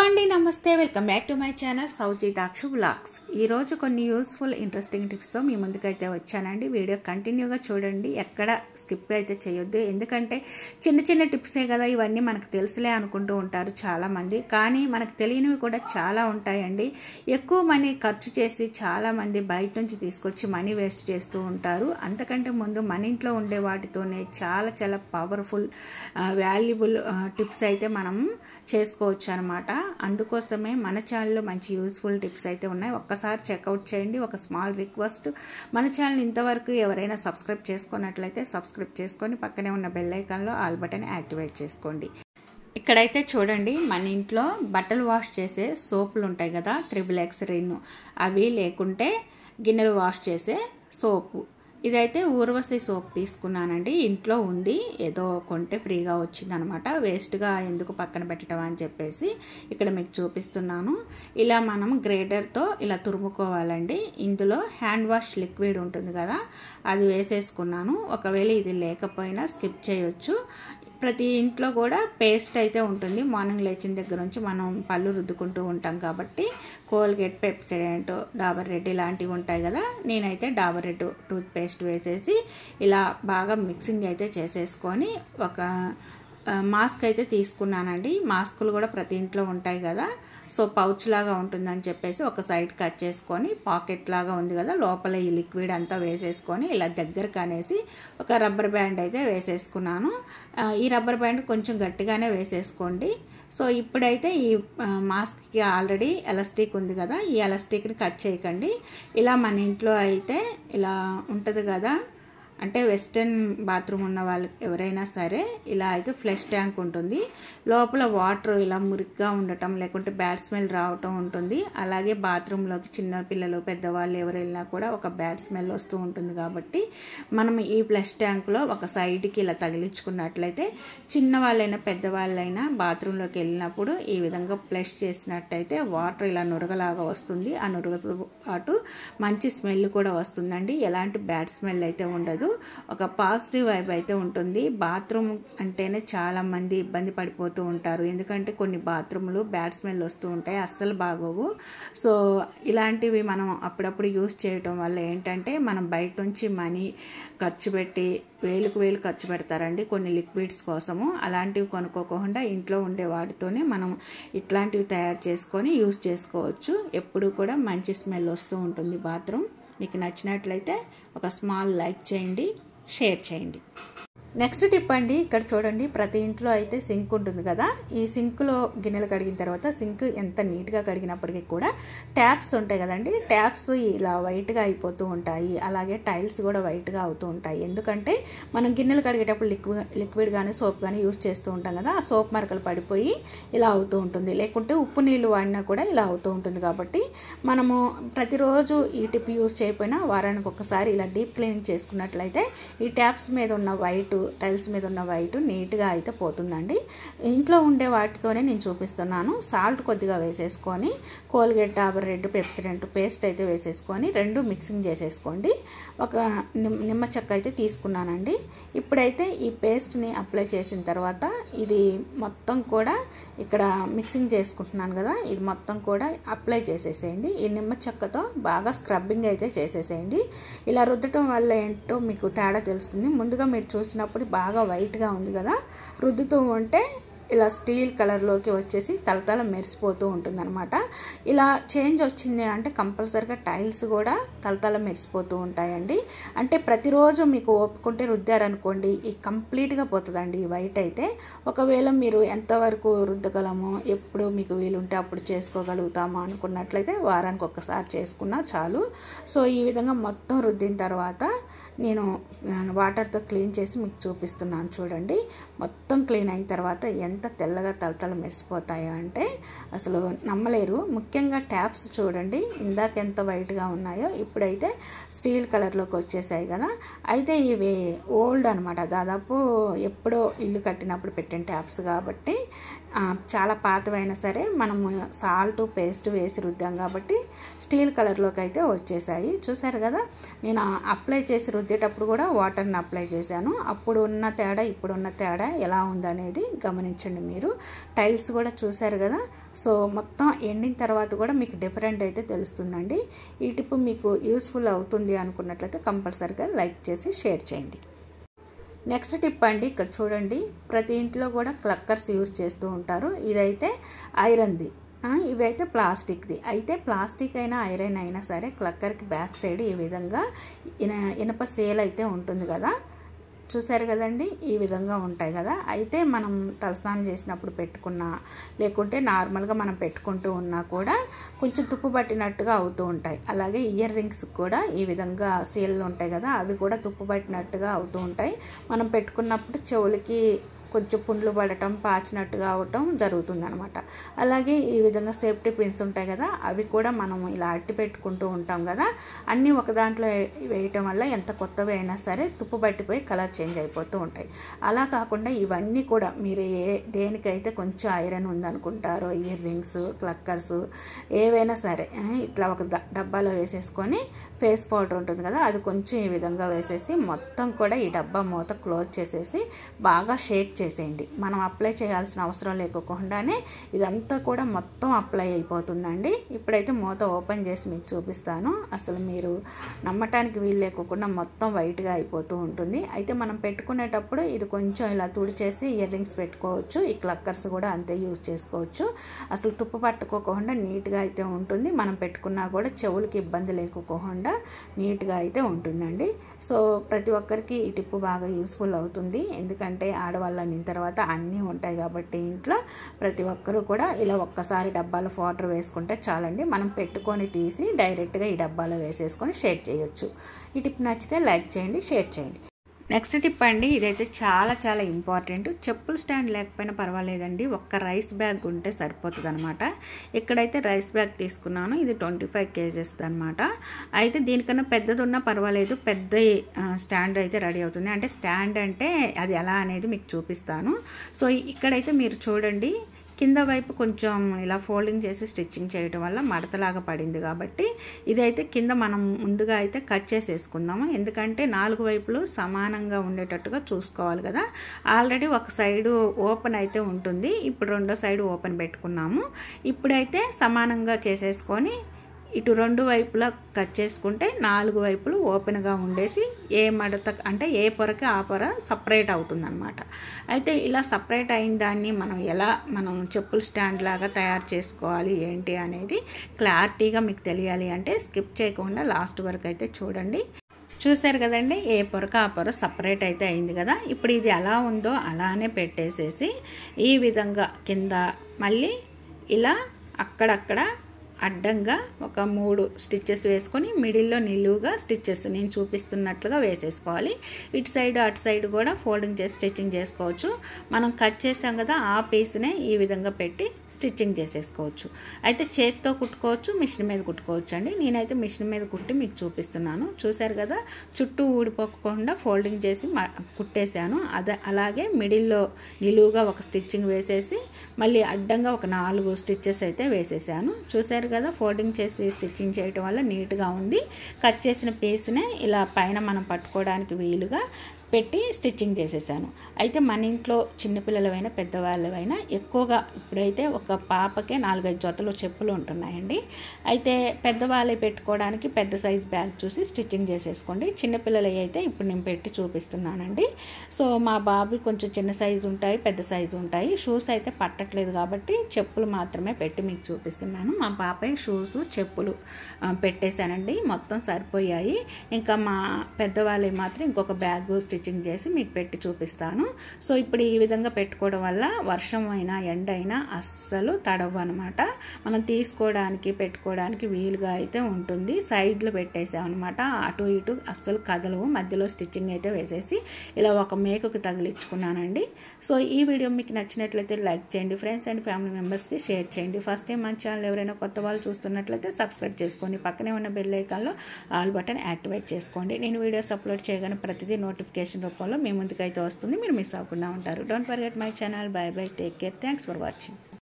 అండి నమస్తే welcome back to my channel సౌజీతాక్షు వ్లాగ్స్. ఈరోజు కొన్ని యూస్ఫుల్ ఇంట్రెస్టింగ్ టిప్స్తో మీ ముందుకైతే వచ్చానండి. వీడియో కంటిన్యూగా చూడండి, ఎక్కడ స్కిప్ అయితే చేయొద్దు. ఎందుకంటే చిన్న చిన్న టిప్సే కదా, ఇవన్నీ మనకు తెలుసులే అనుకుంటూ ఉంటారు చాలామంది. కానీ మనకు తెలియనివి కూడా చాలా ఉంటాయండి. ఎక్కువ మనీ ఖర్చు చేసి చాలామంది బయట నుంచి తీసుకొచ్చి మనీ వేస్ట్ చేస్తూ ఉంటారు. అంతకంటే ముందు మన ఇంట్లో ఉండే వాటితోనే చాలా చాలా పవర్ఫుల్ వాల్యుబుల్ టిప్స్ అయితే మనం చేసుకోవచ్చు అనమాట. అందుకోసమే మన ఛానల్లో మంచి యూస్ఫుల్ టిప్స్ అయితే ఉన్నాయి, ఒక్కసారి చెక్అవుట్ చేయండి. ఒక స్మాల్ రిక్వెస్ట్, మన ఛానల్ ఇంతవరకు ఎవరైనా సబ్స్క్రైబ్ చేసుకున్నట్లయితే సబ్స్క్రైబ్ చేసుకొని పక్కనే ఉన్న బెల్ ఐకాన్లో ఆల్ బటన్ యాక్టివేట్ చేసుకోండి. ఇక్కడైతే చూడండి, మన ఇంట్లో బట్టలు వాష్ చేసే సోపులు ఉంటాయి కదా, XXX రిన్, అవి లేకుంటే గిన్నెలు వాష్ చేసే సోపు. ఇదైతే ఊర్వశి సోప్ తీసుకున్నానండి, ఇంట్లో ఉంది, ఏదో కొంటే ఫ్రీగా వచ్చిందనమాట. వేస్ట్గా ఎందుకు పక్కన పెట్టడం అని చెప్పేసి ఇక్కడ మీకు చూపిస్తున్నాను. ఇలా మనం గ్రేటర్తో ఇలా తురుముకోవాలండి. ఇందులో హ్యాండ్ వాష్ లిక్విడ్ ఉంటుంది కదా, అది వేసేసుకున్నాను. ఒకవేళ ఇది లేకపోయినా స్కిప్ చేయొచ్చు. ప్రతి ఇంట్లో కూడా పేస్ట్ అయితే ఉంటుంది. మార్నింగ్ లేచిన దగ్గర నుంచి మనం పళ్ళు రుద్దుకుంటూ ఉంటాం కాబట్టి కోల్గేట్, పెప్సోడెంట్, డాబర్ రెడ్ ఇలాంటివి ఉంటాయి కదా. నేనైతే డాబర్ రెడ్ టూత్ పేస్ట్ వేసేసి ఇలా బాగా మిక్సింగ్ అయితే చేసేసుకొని ఒక మాస్క్ అయితే తీసుకున్నానండి. మాస్కులు కూడా ప్రతి ఇంట్లో ఉంటాయి కదా, సో పౌచ్ లాగా ఉంటుందని చెప్పేసి ఒక సైడ్ కట్ చేసుకొని పాకెట్ లాగా ఉంది కదా, లోపల ఈ లిక్విడ్ అంతా వేసేసుకొని ఇలా దగ్గరకు అనేసి ఒక రబ్బర్ బ్యాండ్ అయితే వేసేసుకున్నాను. ఈ రబ్బర్ బ్యాండ్ కొంచెం గట్టిగానే వేసేసుకోండి. సో ఇప్పుడైతే ఈ మాస్క్కి ఆల్రెడీ ఎలాస్టిక్ ఉంది కదా, ఈ ఎలాస్టిక్ని కట్ చేయకండి. ఇలా మన ఇంట్లో అయితే ఇలా ఉంటుంది కదా, అంటే వెస్టర్న్ బాత్రూమ్ ఉన్న వాళ్ళకి ఎవరైనా సరే ఇలా అయితే ఫ్లష్ ట్యాంక్ ఉంటుంది. లోపల వాటర్ ఇలా మురికిగా ఉండటం, లేకుంటే బ్యాడ్ స్మెల్ రావటం ఉంటుంది. అలాగే బాత్రూంలోకి చిన్న పిల్లలు, పెద్దవాళ్ళు ఎవరు వెళ్ళినా కూడా ఒక బ్యాడ్ స్మెల్ వస్తూ ఉంటుంది. కాబట్టి మనం ఈ ఫ్లష్ ట్యాంక్లో ఒక సైడ్కి ఇలా తగిలించుకున్నట్లయితే చిన్నవాళ్ళైనా పెద్దవాళ్ళైనా బాత్రూంలోకి వెళ్ళినప్పుడు ఈ విధంగా ఫ్లష్ చేసినట్టయితే వాటర్ ఇలా నురగలాగా వస్తుంది. ఆ నురగతో పాటు మంచి స్మెల్ కూడా వస్తుందండి. ఎలాంటి బ్యాడ్ స్మెల్ అయితే ఉండదు, ఒక పాజిటివ్ వైబ్ అయితే ఉంటుంది. బాత్రూమ్ అంటేనే చాలా మంది ఇబ్బంది పడిపోతూ ఉంటారు, ఎందుకంటే కొన్ని బాత్రూములు బ్యాడ్ స్మెల్ వస్తూ ఉంటాయి, అస్సలు బాగోవు. సో ఇలాంటివి మనం అప్పుడప్పుడు యూస్ చేయటం వల్ల ఏంటంటే మనం బయట నుంచి మనీ ఖర్చు పెట్టి వేలు ఖర్చు పెడతారండి కొన్ని లిక్విడ్స్ కోసము. అలాంటివి కొనుక్కోకుండా ఇంట్లో ఉండే వాటితోనే మనం ఇట్లాంటివి తయారు చేసుకొని యూస్ చేసుకోవచ్చు. ఎప్పుడు కూడా మంచి స్మెల్ వస్తూ ఉంటుంది బాత్రూమ్. మీకు నచ్చినట్లయితే ఒక స్మాల్ లైక్ చేయండి, షేర్ చేయండి. నెక్స్ట్ టిప్ అండి, ఇక్కడ చూడండి, ప్రతి ఇంట్లో అయితే సింక్ ఉంటుంది కదా. ఈ సింక్లో గిన్నెలు కడిగిన తర్వాత సింక్ ఎంత నీట్గా కడిగినప్పటికీ కూడా ట్యాప్స్ ఉంటాయి కదండి, ట్యాప్స్ ఇలా వైట్గా అయిపోతూ ఉంటాయి. అలాగే టైల్స్ కూడా వైట్గా అవుతూ ఉంటాయి. ఎందుకంటే మనం గిన్నెలు కడిగేటప్పుడు లిక్విడ్ కానీ సోప్ కానీ యూస్ చేస్తూ ఉంటాం కదా, ఆ సోప్ మరకలు పడిపోయి ఇలా అవుతూ ఉంటుంది. లేకుంటే ఉప్పు నీళ్ళు వాడినా కూడా ఇలా అవుతూ ఉంటుంది. కాబట్టి మనము ప్రతిరోజు ఈ టిప్ యూస్ చేయకపోయినా వారానికి ఒకసారి ఇలా డీప్ క్లీనింగ్ చేసుకున్నట్లయితే ఈ ట్యాప్స్ మీద ఉన్న వైట్, టైల్స్ మీద ఉన్న వైట్ నీట్గా అయితే పోతుందండి. ఇంట్లో ఉండే వాటితోనే నేను చూపిస్తున్నాను. సాల్ట్ కొద్దిగా వేసేసుకొని Colgate, Dabur red, Pepsodent paste అయితే వేసేసుకొని రెండు మిక్సింగ్ చేసేసుకోండి. ఒక నిమ్మ చెక్క అయితే తీసుకున్నానండి. ఇప్పుడైతే ఈ పేస్ట్ని అప్లై చేసిన తర్వాత ఇది మొత్తం కూడా ఇక్కడ మిక్సింగ్ చేసుకుంటున్నాను కదా, ఇది మొత్తం కూడా అప్లై చేసేసేయండి. ఈ నిమ్మ చెక్కతో బాగా స్క్రబ్బింగ్ అయితే చేసేసేయండి. ఇలా రుద్దటం వల్ల ఏంటో మీకు తేడా తెలుస్తుంది. ముందుగా మీరు చూసినప్పుడు బాగా వైట్గా ఉంది కదా, రుద్దుతూ ఉంటే ఇలా స్టీల్ కలర్లోకి వచ్చేసి తలతల మెరిసిపోతూ ఉంటుంది అనమాట. ఇలా చేంజ్ వచ్చింది అంటే కంపల్సరీగా టైల్స్ కూడా తలతల మెరిసిపోతూ ఉంటాయండి. అంటే ప్రతిరోజు మీకు ఓపుకుంటే రుద్దారనుకోండి ఈ కంప్లీట్గా పోతుందండి ఈ వైట్ అయితే. ఒకవేళ మీరు ఎంతవరకు రుద్దగలమో, ఎప్పుడు మీకు వీలుంటే అప్పుడు చేసుకోగలుగుతామో అనుకున్నట్లయితే వారానికి ఒక్కసారి చేసుకున్నా చాలు. సో ఈ విధంగా మొత్తం రుద్దిన తర్వాత నేను వాటర్తో క్లీన్ చేసి మీకు చూపిస్తున్నాను. చూడండి, మొత్తం క్లీన్ అయిన తర్వాత ఎంత తెల్లగా తలతల మెరిసిపోతాయో అంటే అసలు నమ్మలేరు. ముఖ్యంగా ట్యాప్స్ చూడండి, ఇందాక ఎంత వైట్గా ఉన్నాయో ఇప్పుడైతే స్టీల్ కలర్లోకి వచ్చేసాయి కదా. అయితే ఇవి ఓల్డ్ అనమాట, దాదాపు ఎప్పుడో ఇల్లు కట్టినప్పుడు పెట్టిన ట్యాప్స్ కాబట్టి చాలా పాతవైనా సరే మనము సాల్ట్ పేస్ట్ వేసి రుద్దాం కాబట్టి స్టీల్ కలర్లోకి అయితే వచ్చేసాయి. చూసారు కదా, నేను అప్లై చేసి రుద్దేటప్పుడు కూడా వాటర్ని అప్లై చేశాను. అప్పుడు ఉన్న తేడా ఇప్పుడున్న తేడా ఎలా ఉందనేది గమనించండి మీరు. టైల్స్ కూడా చూసారు కదా, సో మొత్తం ఎండిన తర్వాత కూడా మీకు డిఫరెంట్ అయితే తెలుస్తుందండి. ఈ టిప్ మీకు యూస్ఫుల్ అవుతుంది అనుకున్నట్లయితే కంపల్సరీగా లైక్ చేసి షేర్ చేయండి. నెక్స్ట్ టిప్ అండి, ఇక్కడ చూడండి, ప్రతి ఇంట్లో కూడా క్లక్కర్స్ యూజ్ చేస్తూ ఉంటారు. ఇదైతే ఐరన్ది, ఇవైతే ప్లాస్టిక్ది. అయితే ప్లాస్టిక్ అయినా ఐరన్ అయినా సరే క్లక్కర్కి బ్యాక్ సైడ్ ఈ విధంగా ఇనప సేల్ అయితే ఉంటుంది కదా, చూసారు కదండి, ఈ విధంగా ఉంటాయి కదా. అయితే మనం తలస్నానం చేసినప్పుడు పెట్టుకున్నా లేకుంటే నార్మల్గా మనం పెట్టుకుంటూ ఉన్నా కూడా కొంచెం తుప్పు పట్టినట్టుగా అవుతూ ఉంటాయి. అలాగే ఇయర్ రింగ్స్ కూడా ఈ విధంగా సీల్లు ఉంటాయి కదా, అవి కూడా తుప్పు పట్టినట్టుగా అవుతూ ఉంటాయి. మనం పెట్టుకున్నప్పుడు చెవులకి కొంచెం పుండ్లు పడటం, పాచినట్టుగా అవటం జరుగుతుందనమాట. అలాగే ఈ విధంగా సేఫ్టీ పిన్స్ ఉంటాయి కదా, అవి కూడా మనం ఇలా అట్టి పెట్టుకుంటూ ఉంటాం కదా, అన్నీ ఒక దాంట్లో వేయటం వల్ల ఎంత కొత్తవి అయినా సరే తుప్పు పట్టిపోయి కలర్ చేంజ్ అయిపోతూ ఉంటాయి. అలా కాకుండా ఇవన్నీ కూడా మీరు దేనికైతే కొంచెం ఐరన్ ఉందనుకుంటారో, ఇయర్ రింగ్స్, క్లక్కర్స్ ఏవైనా సరే ఇట్లా ఒక డబ్బాలో వేసేసుకొని ఫేస్ పౌడర్ ఉంటుంది కదా, అది కొంచెం ఈ విధంగా వేసేసి మొత్తం కూడా ఈ డబ్బా మూత క్లోజ్ చేసేసి బాగా షేక్ చేసేయండి. మనం అప్లై చేయాల్సిన అవసరం లేకుండానే ఇదంతా కూడా మొత్తం అప్లై అయిపోతుందండి. ఇప్పుడైతే మూత ఓపెన్ చేసి మీకు చూపిస్తాను. అసలు మీరు నమ్మటానికి వీలు లేకుండా మొత్తం వైట్గా అయిపోతూ ఉంటుంది. అయితే మనం పెట్టుకునేటప్పుడు ఇది కొంచెం ఇలా తుడిచేసి ఇయర్ రింగ్స్ పెట్టుకోవచ్చు. ఈ క్లక్కర్స్ కూడా అంతే యూజ్ చేసుకోవచ్చు. అసలు తుప్పు పట్టుకోకుండా నీట్గా అయితే ఉంటుంది. మనం పెట్టుకున్నా కూడా చెవులకి ఇబ్బంది లేకోకుండా నీట్గా అయితే ఉంటుందండి. సో ప్రతి ఒక్కరికి ఈ టిప్పు బాగా యూస్ఫుల్ అవుతుంది. ఎందుకంటే ఆడవాళ్ళు అయిన తర్వాత అన్నీ ఉంటాయి కాబట్టి ఇంట్లో ప్రతి ఒక్కరూ కూడా ఇలా ఒక్కసారి డబ్బాలో పౌడర్ వేసుకుంటే చాలండి. మనం పెట్టుకొని తీసి డైరెక్ట్గా ఈ డబ్బాలో వేసేసుకొని షేక్ చేయొచ్చు. ఈ టిప్ నచ్చితే లైక్ చేయండి, షేర్ చేయండి. నెక్స్ట్ టిప్ అండి, ఇదైతే చాలా చాలా ఇంపార్టెంట్. చెప్పుల స్టాండ్ లేకపోయినా పర్వాలేదండి, ఒక్క రైస్ బ్యాగ్ ఉంటే సరిపోతుంది అనమాట. ఇక్కడైతే రైస్ బ్యాగ్ తీసుకున్నాను, ఇది 25 kgs అనమాట. అయితే దీనికన్నా పెద్దది ఉన్నా పర్వాలేదు, పెద్ద స్టాండ్ అయితే రెడీ అవుతుంది. అంటే స్టాండ్ అంటే అది ఎలా అనేది మీకు చూపిస్తాను. సో ఇక్కడైతే మీరు చూడండి, కింద వైపు కొంచెం ఇలా ఫోల్డింగ్ చేసి స్టిచ్చింగ్ చేయడం వల్ల మడతలాగా పడింది కాబట్టి ఇదైతే కింద మనం ముందుగా అయితే కట్ చేసేసుకుందాము. ఎందుకంటే 4 వైపులు సమానంగా ఉండేటట్టుగా చూసుకోవాలి కదా. ఆల్రెడీ ఒక సైడు ఓపెన్ అయితే ఉంటుంది, ఇప్పుడు రెండో సైడు ఓపెన్ పెట్టుకున్నాము. ఇప్పుడైతే సమానంగా చేసేసుకొని ఇటు 2 వైపులా కట్ చేసుకుంటే 4 వైపులు ఓపెన్గా ఉండేసి ఏ మడత అంటే ఏ పొరకి ఆ పొర సపరేట్ అవుతుందన్నమాట. అయితే ఇలా సపరేట్ అయిన దాన్ని మనం చెప్పుల స్టాండ్ లాగా తయారు చేసుకోవాలి ఏంటి అనేది క్లారిటీగా మీకు తెలియాలి అంటే స్కిప్ చేయకుండా లాస్ట్ వరకు అయితే చూడండి. చూసారు కదండి, ఏ పొరకు ఆ పొర సపరేట్ అయితే అయింది కదా. ఇప్పుడు ఇది ఎలా ఉందో అలానే పెట్టేసేసి ఈ విధంగా కింద మళ్ళీ ఇలా అక్కడక్కడ అడ్డంగా ఒక 3 స్టిచ్చెస్ వేసుకొని మిడిల్లో నిలువుగా స్టిచ్చెస్ నేను చూపిస్తున్నట్లుగా వేసేసుకోవాలి. ఇటు సైడ్ అటు సైడ్ కూడా ఫోల్డింగ్ చేసి స్టిచ్చింగ్ చేసుకోవచ్చు. మనం కట్ చేసాం కదా, ఆ పీస్నే ఈ విధంగా పెట్టి స్టిచ్చింగ్ చేసేసుకోవచ్చు. అయితే చేతితో కుట్టుకోవచ్చు, మిషన్ మీద కుట్టుకోవచ్చు అండి. నేనైతే మిషన్ మీద కుట్టి మీకు చూపిస్తున్నాను. చూసారు కదా, చుట్టూ ఊడిపోకుండా ఫోల్డింగ్ చేసి కుట్టేశాను. అలాగే మిడిల్లో నిలువుగా ఒక స్టిచ్చింగ్ వేసేసి మళ్ళీ అడ్డంగా ఒక 4 స్టిచ్చెస్ అయితే వేసేసాను. చూసారు కదా, ఫోల్డింగ్ చేసి స్టిచ్చింగ్ చేయడం వల్ల నీట్గా ఉంది. కట్ చేసిన పీస్నే ఇలా పైన మనం పట్టుకోవడానికి వీలుగా పెట్టి స్టిచ్చింగ్ చేసేసాను. అయితే మన ఇంట్లో చిన్నపిల్లలైనా పెద్దవాళ్ళైనా ఎక్కువగా ఇప్పుడైతే ఒక పాపకే 4-5 జతలు చెప్పులు ఉంటున్నాయండి. అయితే పెద్దవాళ్ళే పెట్టుకోవడానికి పెద్ద సైజ్ బ్యాగ్ చూసి స్టిచ్చింగ్ చేసేసుకోండి. చిన్నపిల్లలు అయితే ఇప్పుడు నేను పెట్టి చూపిస్తున్నానండి. సో మా బాబు కొంచెం చిన్న సైజు ఉంటాయి, పెద్ద సైజు ఉంటాయి. షూస్ అయితే పట్టట్లేదు కాబట్టి చెప్పులు మాత్రమే పెట్టి మీకు చూపిస్తున్నాను. మా పాప షూస్ చెప్పులు పెట్టేశానండి, మొత్తం సరిపోయాయి. ఇంకా మా పెద్దవాళ్ళే మాత్రం ఇంకొక బ్యాగ్ స్టిచ్చింగ్ చేసి మీకు పెట్టి చూపిస్తాను. సో ఇప్పుడు ఈ విధంగా పెట్టుకోవడం వల్ల వర్షం అయినా ఎండ అయినా అస్సలు తడవు అనమాట. మనం తీసుకోవడానికి పెట్టుకోవడానికి వీలుగా అయితే ఉంటుంది. సైడ్లో పెట్టేసాం అనమాట, అటు ఇటు అస్సలు కదలవు. మధ్యలో స్టిచ్చింగ్ అయితే వేసేసి ఇలా ఒక మేకుకి తగిలించుకున్నానండి. సో ఈ వీడియో మీకు నచ్చినట్లయితే లైక్ చేయండి, ఫ్రెండ్స్ అండ్ ఫ్యామిలీ మెంబర్స్కి షేర్ చేయండి. ఫస్ట్ టైం మన ఛానల్ ఎవరైనా కొత్త వాళ్ళు చూస్తున్నట్లయితే సబ్స్క్రైబ్ చేసుకోండి. పక్కనే ఉన్న బెల్ ఐకాన్లో ఆల్ బటన్ యాక్టివేట్ చేసుకోండి. నేను వీడియోస్ అప్లోడ్ చేయగానే ప్రతిదీ నోటిఫికేషన్ నోటిఫికేషన్ రూపంలో మీ ముందుకైతే వస్తుంది. మీరు మిస్ అవ్వకుండా ఉంటారు. Don't forget my channel. By by, take care, thanks for watching.